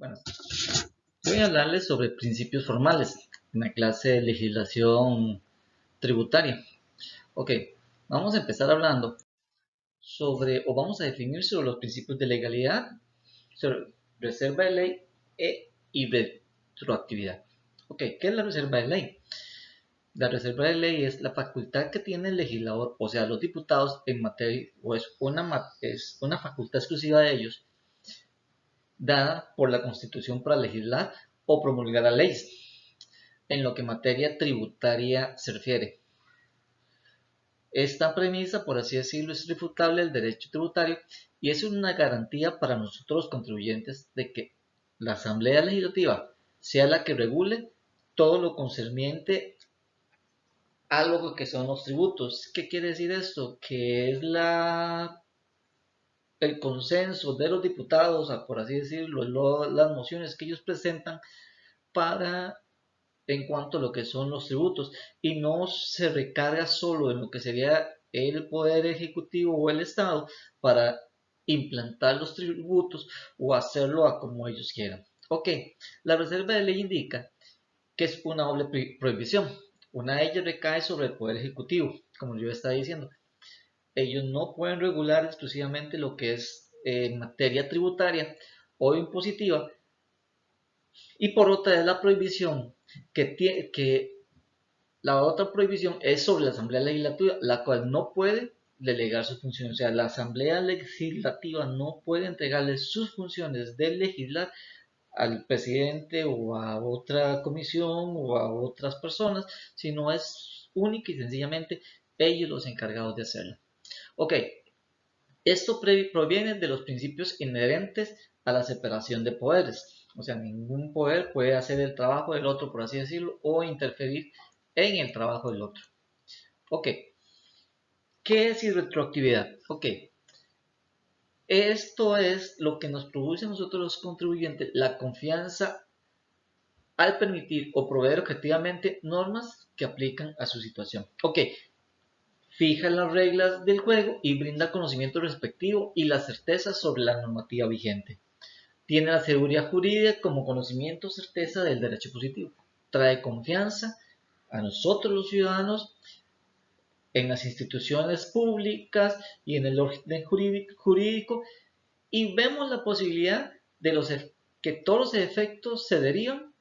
Bueno, voy a hablarles sobre principios formales en la clase de legislación tributaria. Ok, vamos a empezar hablando vamos a definir sobre los principios de legalidad, sobre reserva de ley y retroactividad. Ok, ¿qué es la reserva de ley? La reserva de ley es la facultad que tiene el legislador, o sea, los diputados en materia, o es una facultad exclusiva de ellos, dada por la Constitución para legislar o promulgar las leyes, en lo que materia tributaria se refiere. Esta premisa, por así decirlo, es irrefutable del derecho tributario y es una garantía para nosotros los contribuyentes de que la Asamblea Legislativa sea la que regule todo lo concerniente a lo que son los tributos. ¿Qué quiere decir esto? Que es el consenso de los diputados, por así decirlo, las mociones que ellos presentan para en cuanto a lo que son los tributos y no se recarga solo en lo que sería el poder ejecutivo o el Estado para implantar los tributos o hacerlo a como ellos quieran. Ok, la reserva de ley indica que es una doble prohibición. Una de ellas recae sobre el poder ejecutivo, como yo estaba diciendo. Ellos no pueden regular exclusivamente lo que es materia tributaria o impositiva, y por otra es la prohibición que la otra prohibición es sobre la Asamblea Legislativa, la cual no puede delegar sus funciones. O sea, la Asamblea Legislativa no puede entregarle sus funciones de legislar al presidente o a otra comisión o a otras personas, sino es única y sencillamente ellos los encargados de hacerlo. Ok, esto proviene de los principios inherentes a la separación de poderes. O sea, ningún poder puede hacer el trabajo del otro, por así decirlo, o interferir en el trabajo del otro. Ok, ¿qué es retroactividad? Ok, esto es lo que nos produce a nosotros los contribuyentes la confianza al permitir o proveer objetivamente normas que aplican a su situación. Ok, fija las reglas del juego y brinda conocimiento respectivo y la certeza sobre la normativa vigente. Tiene la seguridad jurídica como conocimiento o certeza del derecho positivo. Trae confianza a nosotros los ciudadanos en las instituciones públicas y en el orden jurídico y vemos la posibilidad de que todos los efectos se derivan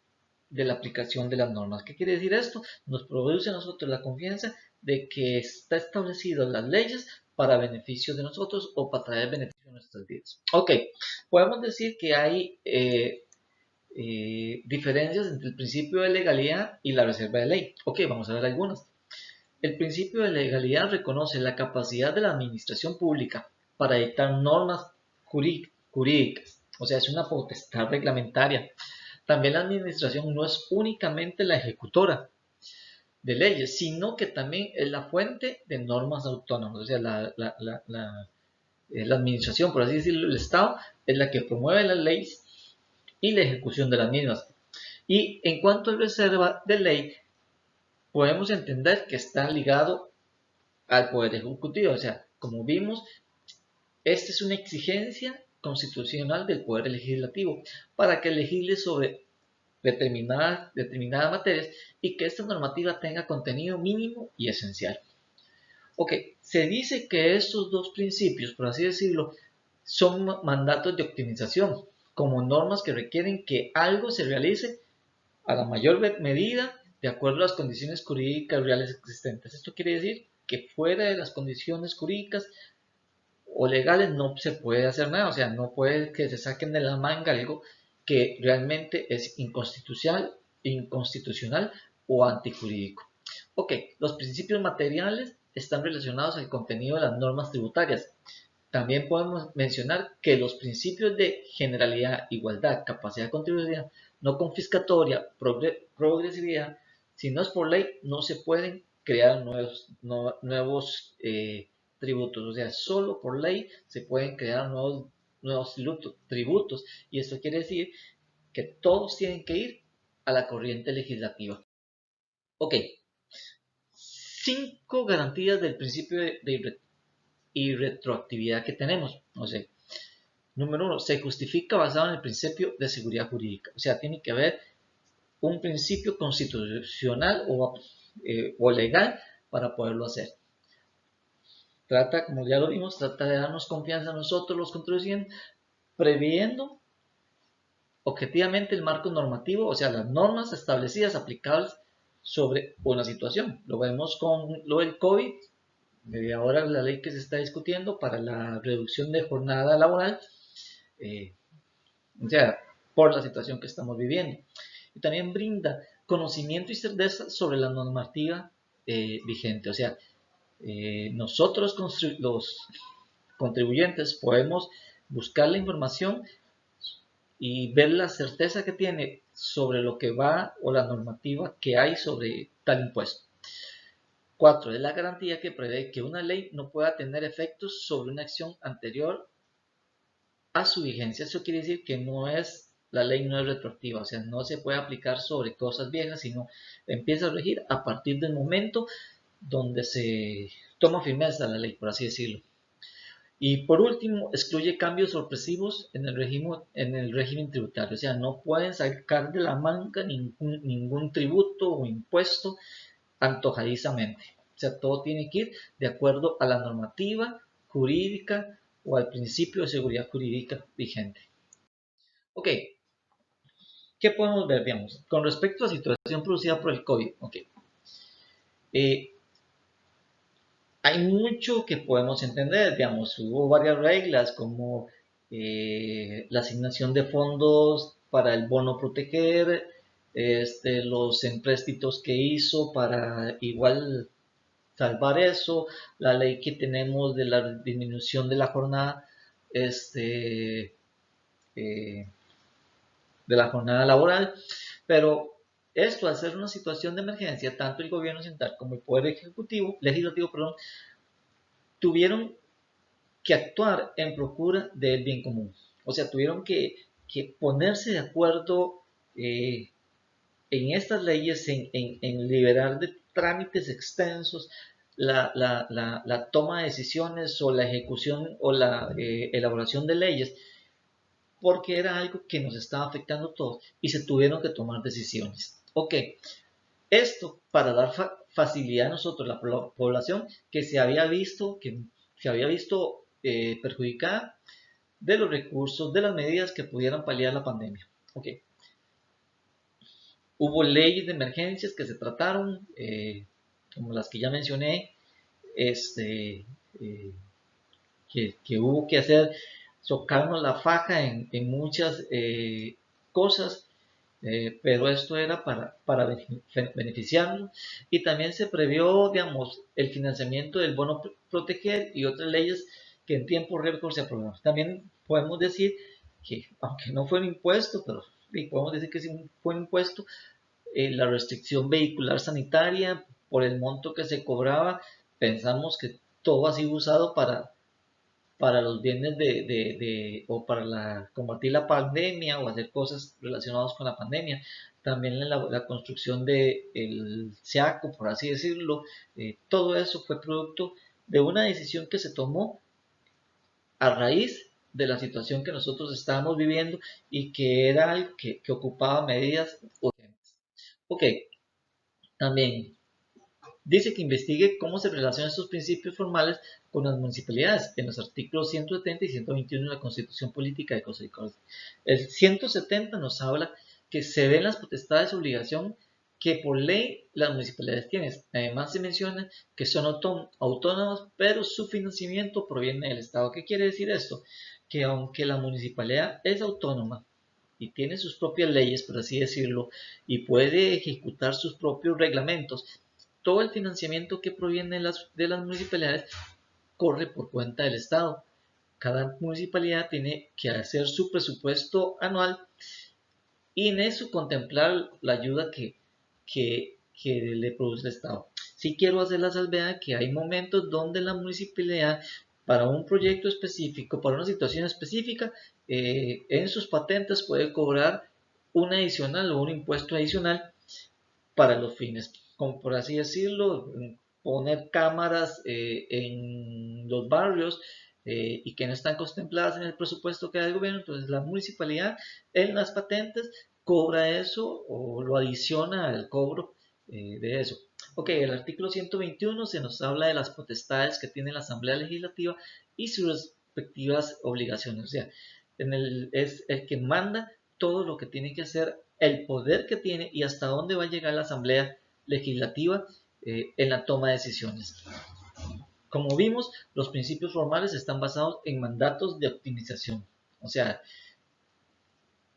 de la aplicación de las normas. ¿Qué quiere decir esto? Nos produce a nosotros la confianza de que está establecido las leyes para beneficio de nosotros o para traer beneficio a nuestras vidas. Ok, podemos decir que hay diferencias entre el principio de legalidad y la reserva de ley. Ok, vamos a ver algunas. El principio de legalidad reconoce la capacidad de la administración pública para dictar normas jurídicas, o sea, es una potestad reglamentaria. También la administración no es únicamente la ejecutora de leyes, sino que también es la fuente de normas autónomas, o sea, la administración, por así decirlo, el Estado, es la que promueve las leyes y la ejecución de las mismas. Y en cuanto a reserva de ley, podemos entender que está ligado al Poder Ejecutivo. O sea, como vimos, esta es una exigencia constitucional del Poder Legislativo para que legisle sobre determinadas materias y que esta normativa tenga contenido mínimo y esencial. Ok, se dice que estos dos principios, por así decirlo, son mandatos de optimización, como normas que requieren que algo se realice a la mayor medida de acuerdo a las condiciones jurídicas reales existentes. Esto quiere decir que fuera de las condiciones jurídicas o legales no se puede hacer nada, o sea, no puede que se saquen de la manga algo que realmente es inconstitucional o antijurídico. Ok, los principios materiales están relacionados al contenido de las normas tributarias. También podemos mencionar que los principios de generalidad, igualdad, capacidad contributiva, no confiscatoria, progresividad, si no es por ley, no se pueden crear nuevos tributos. O sea, solo por ley se pueden crear nuevos tributos. Y esto quiere decir que todos tienen que ir a la corriente legislativa. Ok, 5 garantías del principio de y retroactividad que tenemos. O sea, Número uno, se justifica basado en el principio de seguridad jurídica. O sea, tiene que haber un principio constitucional o legal para poderlo hacer. Trata, como ya lo vimos, trata de darnos confianza a nosotros los contribuyentes, previendo objetivamente el marco normativo, o sea, las normas establecidas aplicables sobre una situación. Lo vemos con lo del COVID, ahora la ley que se está discutiendo para la reducción de jornada laboral, eh, o sea, por la situación que estamos viviendo. Y también brinda conocimiento y certeza sobre la normativa vigente, o sea, nosotros los contribuyentes podemos buscar la información y ver la certeza que tiene sobre lo que va o la normativa que hay sobre tal impuesto. 4. Es la garantía que prevé que una ley no pueda tener efectos sobre una acción anterior a su vigencia. Eso quiere decir que la ley no es retroactiva, o sea, no se puede aplicar sobre cosas viejas, sino empieza a regir a partir del momento donde se toma firmeza la ley, por así decirlo. Y por último, excluye cambios sorpresivos en el régimen tributario. O sea, no pueden sacar de la manga ningún tributo o impuesto antojadizamente. O sea, todo tiene que ir de acuerdo a la normativa jurídica o al principio de seguridad jurídica vigente. Ok, ¿qué podemos ver? Digamos, con respecto a la situación producida por el COVID. Ok, eh, hay mucho que podemos entender, digamos, hubo varias reglas como la asignación de fondos para el bono proteger, los empréstitos que hizo para igual salvar eso, la ley que tenemos de la disminución de la jornada, eh, de la jornada laboral, pero esto al ser una situación de emergencia, tanto el gobierno central como el poder legislativo, perdón, tuvieron que actuar en procura del bien común. O sea, tuvieron que ponerse de acuerdo en estas leyes, en liberar de trámites extensos la toma de decisiones o la ejecución o la elaboración de leyes, porque era algo que nos estaba afectando a todos y se tuvieron que tomar decisiones. Ok, esto para dar facilidad a nosotros, la población que se había visto perjudicada de los recursos, de las medidas que pudieran paliar la pandemia. Okay. Hubo leyes de emergencias que se trataron, como las que ya mencioné, eh, que hubo que hacer, socarnos la faja en muchas cosas, pero esto era para beneficiarnos y también se previó, digamos, el financiamiento del bono proteger y otras leyes que en tiempo récord se aprobaron. También podemos decir que, aunque no fue un impuesto, pero podemos decir que sí fue un impuesto, la restricción vehicular sanitaria por el monto que se cobraba, pensamos que todo ha sido usado para los bienes o para combatir la pandemia o hacer cosas relacionadas con la pandemia. También la construcción del SEACO, por así decirlo, todo eso fue producto de una decisión que se tomó a raíz de la situación que nosotros estábamos viviendo y que era algo que ocupaba medidas urgentes. Ok, también dice que investigue cómo se relacionan estos principios formales con las municipalidades en los artículos 170 y 121 de la Constitución Política de Costa Rica. El 170 nos habla que se ven las potestades de obligación que por ley las municipalidades tienen. Además se menciona que son autónomas, pero su financiamiento proviene del Estado. ¿Qué quiere decir esto? Que aunque la municipalidad es autónoma y tiene sus propias leyes, por así decirlo, y puede ejecutar sus propios reglamentos, todo el financiamiento que proviene de las municipalidades corre por cuenta del Estado. Cada municipalidad tiene que hacer su presupuesto anual y en eso contemplar la ayuda que le produce el Estado. Sí quiero hacer la salvedad que hay momentos donde la municipalidad, para un proyecto específico, para una situación específica, en sus patentes puede cobrar un adicional o un impuesto adicional para los fines, como por así decirlo, poner cámaras en los barrios y que no están contempladas en el presupuesto que da el gobierno, entonces la municipalidad en las patentes cobra eso o lo adiciona al cobro de eso. Ok, el artículo 121 se nos habla de las potestades que tiene la Asamblea Legislativa y sus respectivas obligaciones. O sea, es el que manda todo lo que tiene que hacer, el poder que tiene y hasta dónde va a llegar la Asamblea Legislativa en la toma de decisiones. Como vimos, los principios formales están basados en mandatos de optimización, o sea,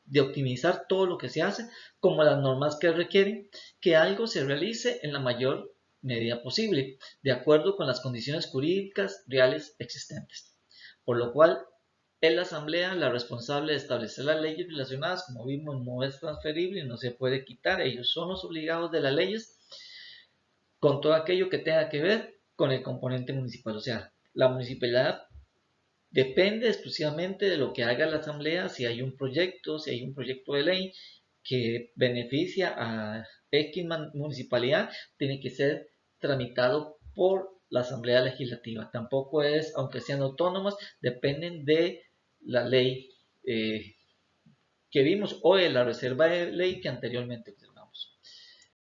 de optimizar todo lo que se hace, como las normas que requieren que algo se realice en la mayor medida posible, de acuerdo con las condiciones jurídicas reales existentes. Por lo cual, es la Asamblea la responsable de establecer las leyes relacionadas, como vimos, no es transferible, no se puede quitar, ellos son los obligados de las leyes con todo aquello que tenga que ver con el componente municipal. O sea, la municipalidad depende exclusivamente de lo que haga la asamblea, si hay un proyecto, si hay un proyecto de ley que beneficia a X municipalidad, tiene que ser tramitado por la asamblea legislativa. Tampoco es, aunque sean autónomas, dependen de la ley que vimos o de la reserva de ley que anteriormente observamos.